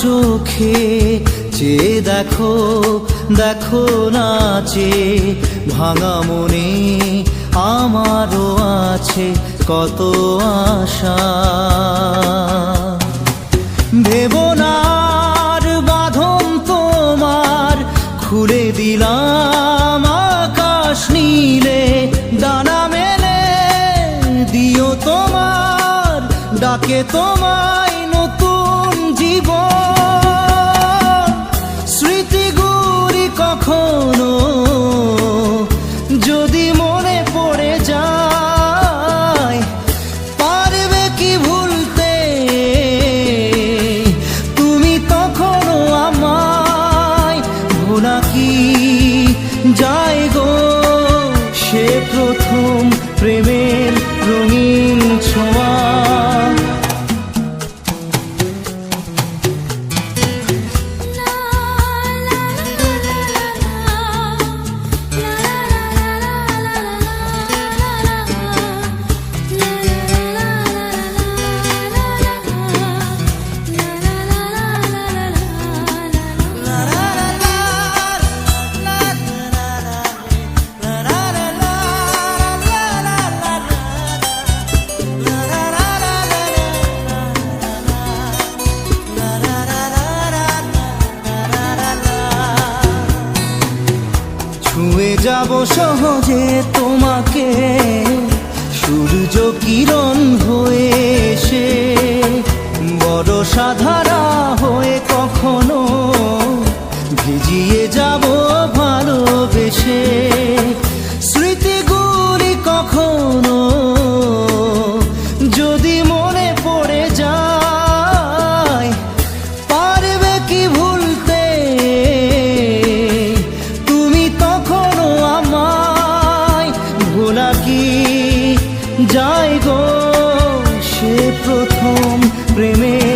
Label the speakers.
Speaker 1: চোখে চেয়ে দেখো, দেখো নাচে ভাঙা মনে আমারও আছে কত আশা। ভেবো না আর বাঁধন তোমার, খুলে দিলাম আকাশ নীলে, ডানা মেলে দিও তোমার ডাকে তোমায় নতুন জীবন। স্মৃতিগুলি কখনো যদি মনে পড়ে যায়, পারবে কি ভুলতে তুমি তখনও আমায়? ভোলা কি যায় গো সে প্রথম প্রেমের রঙিন ছোঁয়া। ছুঁয়ে যাব সহজে তোমাকে সূর্য কিরণ হয়ে এসে, বরষা ধারা হয়ে কখনো ভিজিয়ে যাব ভালোবেসে। স্মৃতিগুলি কখনো যদি মনে পড়ে যায়, পারবে কি ভুলতে তুমি তখনও আমায়? ভোলা কি যায় গো সে প্রথম প্রেমের